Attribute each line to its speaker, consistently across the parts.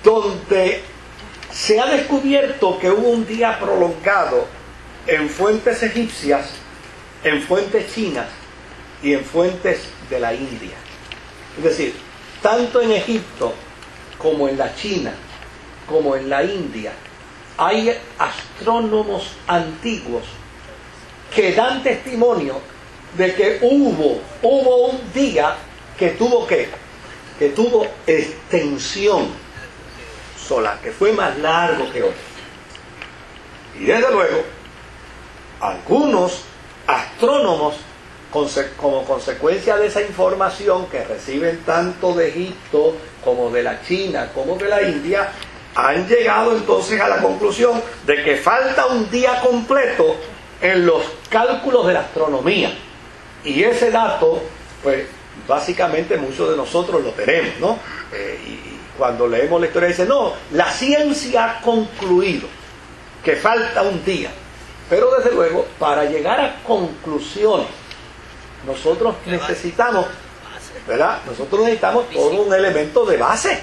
Speaker 1: donde se ha descubierto que hubo un día prolongado en fuentes egipcias, en fuentes chinas y en fuentes de la India. Es decir, tanto en Egipto como en la China, como en la India, hay astrónomos antiguos que dan testimonio de que hubo un día que tuvo extensión solar, que fue más largo que otro. Y desde luego, algunos astrónomos, como consecuencia de esa información que reciben tanto de Egipto como de la China como de la India, han llegado entonces a la conclusión de que falta un día completo en los cálculos de la astronomía. Y ese dato, pues básicamente muchos de nosotros lo tenemos, ¿no? Y cuando leemos la historia dice, no, la ciencia ha concluido que falta un día. Pero desde luego, para llegar a conclusiones, nosotros necesitamos, ¿verdad? Nosotros necesitamos todo un elemento de base.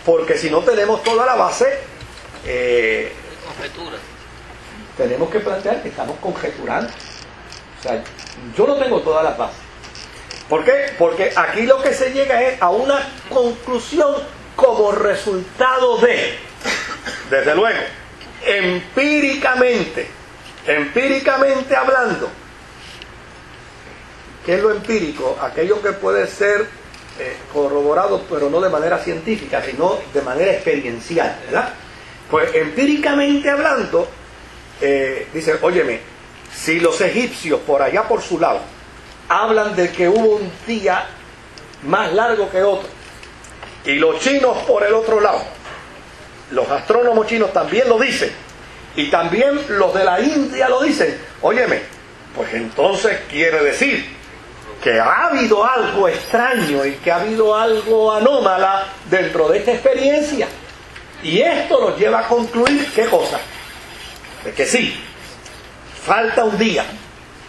Speaker 1: Porque si no tenemos toda la base, tenemos que plantear que estamos conjeturando. O sea, yo no tengo todas las bases. ¿Por qué? Porque aquí lo que se llega es a una conclusión como resultado de, desde luego, empíricamente hablando. ¿Qué es lo empírico? Aquello que puede ser corroborado, pero no de manera científica, sino de manera experiencial, ¿verdad? Pues empíricamente hablando, dice, óyeme, si los egipcios por allá por su lado hablan de que hubo un día más largo que otro, y los chinos por el otro lado, los astrónomos chinos también lo dicen, y también los de la India lo dicen, óyeme, pues entonces quiere decir que ha habido algo extraño y que ha habido algo anómala dentro de esta experiencia. Y esto nos lleva a concluir, ¿qué cosa? De que sí, falta un día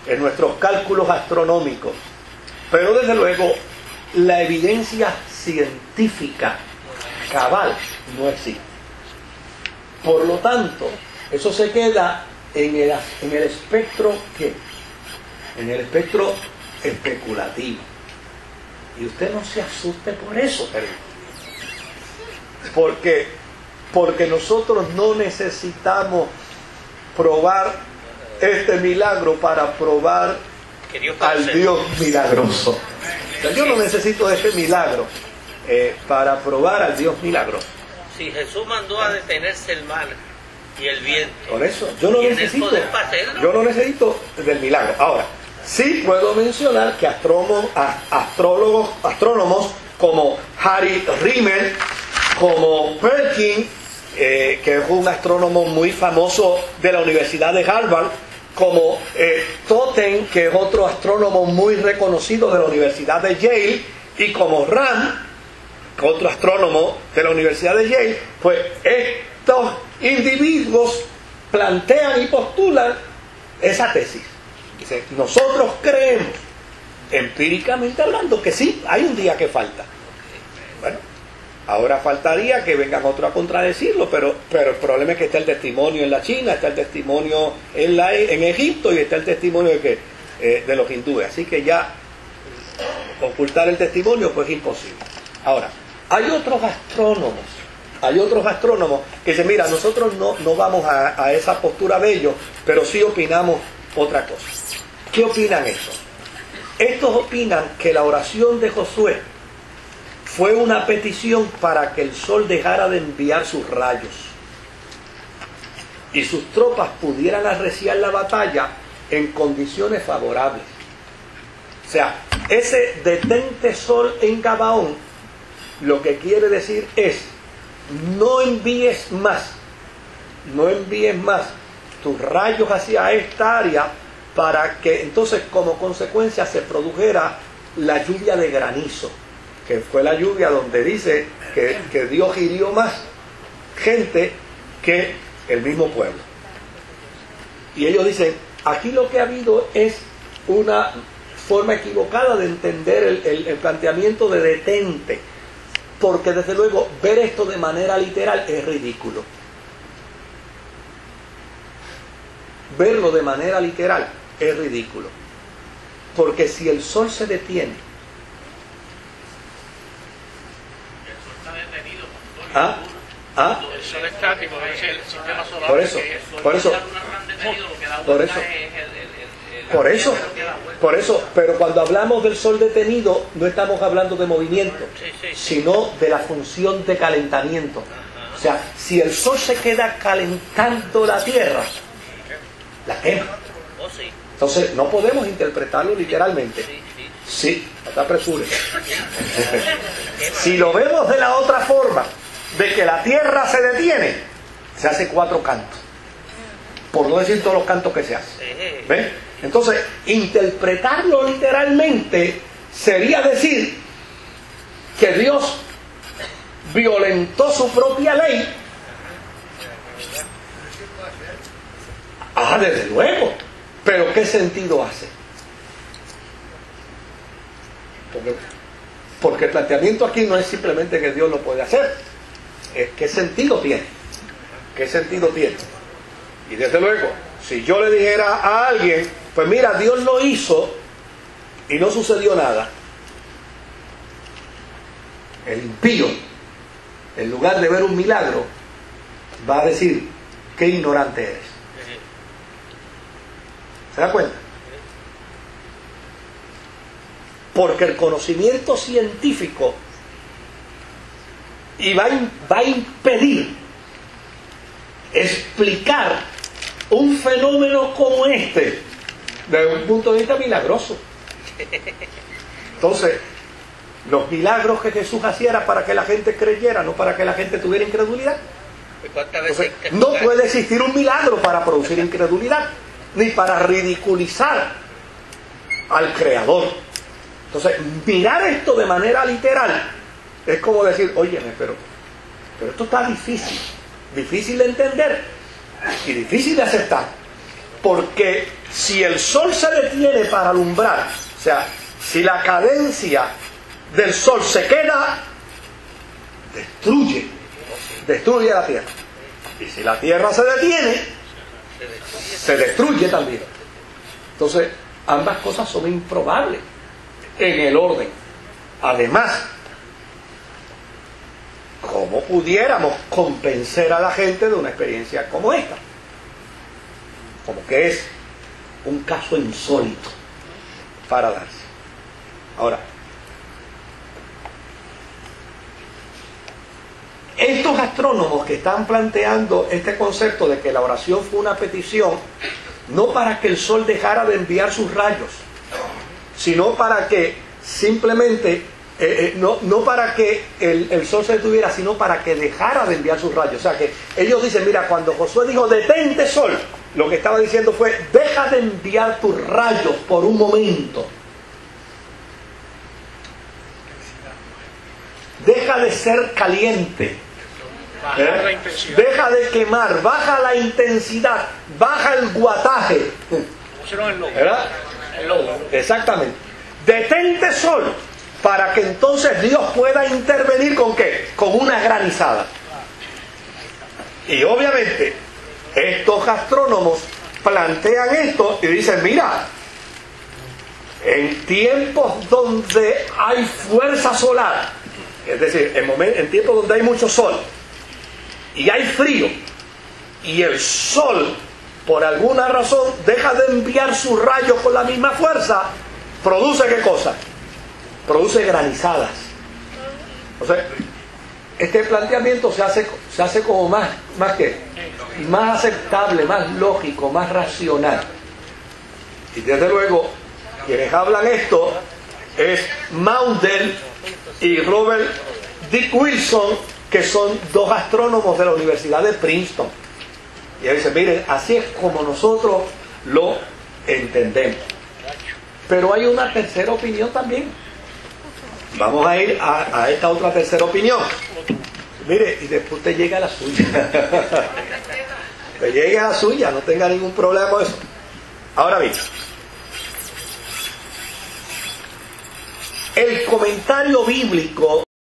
Speaker 1: en nuestros cálculos astronómicos, pero desde luego la evidencia científica cabal no existe. Por lo tanto, eso se queda en el espectro, ¿qué? En el espectro especulativo. Y usted no se asuste por eso, querido. Porque nosotros no necesitamos probar este milagro para probar al Dios milagroso. O sea, yo no necesito este milagro para probar al Dios milagroso.
Speaker 2: Si Jesús mandó a detenerse el mar y el viento,
Speaker 1: por eso yo no necesito del milagro. Ahora, sí puedo mencionar que astrónomos como Harry Rimmel, como Perkin, que es un astrónomo muy famoso de la Universidad de Harvard, como Totten, que es otro astrónomo muy reconocido de la Universidad de Yale, y como Ram, otro astrónomo de la Universidad de Yale, pues estos individuos plantean y postulan esa tesis. Dice, nosotros creemos, empíricamente hablando, que sí, hay un día que falta. Bueno, ahora faltaría que vengan otros a contradecirlo, pero el problema es que está el testimonio en la China, está el testimonio en Egipto y está el testimonio de los hindúes. Así que ya ocultar el testimonio pues es imposible. Ahora, hay otros astrónomos que dicen, mira, nosotros no vamos a esa postura de ellos, pero sí opinamos otra cosa. ¿Qué opinan estos? Estos opinan que la oración de Josué fue una petición para que el sol dejara de enviar sus rayos y sus tropas pudieran arreciar la batalla en condiciones favorables. O sea, ese detente sol en Gabaón lo que quiere decir es, no envíes más tus rayos hacia esta área para que entonces como consecuencia se produjera la lluvia de granizo, que fue la lluvia donde dice que Dios hirió más gente que el mismo pueblo. Y ellos dicen, aquí lo que ha habido es una forma equivocada de entender el planteamiento de detente. Porque desde luego ver esto de manera literal es ridículo. Verlo de manera literal es ridículo. Porque si el sol se detiene,
Speaker 2: el sol estático, es el sistema solar.
Speaker 1: Por eso, pero cuando hablamos del sol detenido no estamos hablando de movimiento, sino de la función de calentamiento. O sea, si el sol se queda calentando la tierra, la quema. Entonces no podemos interpretarlo literalmente. Sí, no te apresures. Si lo vemos de la otra forma, de que la tierra se detiene, se hace 4 cantos. Por no decir todos los cantos que se hacen. ¿Ven? Entonces, interpretarlo literalmente sería decir que Dios violentó su propia ley. Desde luego. Pero ¿qué sentido hace? Porque el planteamiento aquí no es simplemente que Dios lo puede hacer. Es ¿qué sentido tiene? ¿Qué sentido tiene? Y desde luego, si yo le dijera a alguien, pues mira, Dios lo hizo y no sucedió nada, el impío, en lugar de ver un milagro, va a decir, qué ignorante eres. ¿Se da cuenta? Porque el conocimiento científico va a impedir explicar un fenómeno como este desde un punto de vista milagroso. Entonces, los milagros que Jesús hacía era para que la gente creyera, no para que la gente tuviera incredulidad. Entonces, no puede existir un milagro para producir incredulidad, ni para ridiculizar al Creador. Entonces, mirar esto de manera literal es como decir, óyeme, pero esto está difícil de entender y difícil de aceptar, porque si el sol se detiene para alumbrar, o sea, si la cadencia del sol se queda, destruye la tierra, y si la tierra se detiene, se destruye también. Entonces, ambas cosas son improbables en el orden. Además, ¿cómo pudiéramos convencer a la gente de una experiencia como esta? Como que es un caso insólito para darse. Ahora, estos astrónomos que están planteando este concepto de que la oración fue una petición, no para que el sol dejara de enviar sus rayos, sino para que simplemente no para que el sol se detuviera, sino para que dejara de enviar sus rayos. O sea que ellos dicen, mira, cuando Josué dijo, detente sol, lo que estaba diciendo fue, deja de enviar tus rayos por un momento. Deja de ser caliente. Deja de quemar, baja la intensidad, baja el guataje. ¿Verdad? Exactamente. Detente sol, para que entonces Dios pueda intervenir ¿con qué? Con una granizada. Y obviamente estos astrónomos plantean esto y dicen, mira, en tiempos donde hay fuerza solar, es decir, en tiempos donde hay mucho sol y hay frío, y el sol por alguna razón deja de enviar sus rayos con la misma fuerza, produce ¿qué cosa? Produce granizadas. O sea, este planteamiento se hace como más aceptable, más lógico, más racional. Y desde luego, quienes hablan esto es Maundell y Robert Dick Wilson, que son 2 astrónomos de la Universidad de Princeton. Y ellos dicen, miren, así es como nosotros lo entendemos. Pero hay una tercera opinión también. Vamos a ir a esta otra tercera opinión. Mire, y después te llega la suya. Te llega la suya, no tenga ningún problema con eso. Ahora bien, el comentario bíblico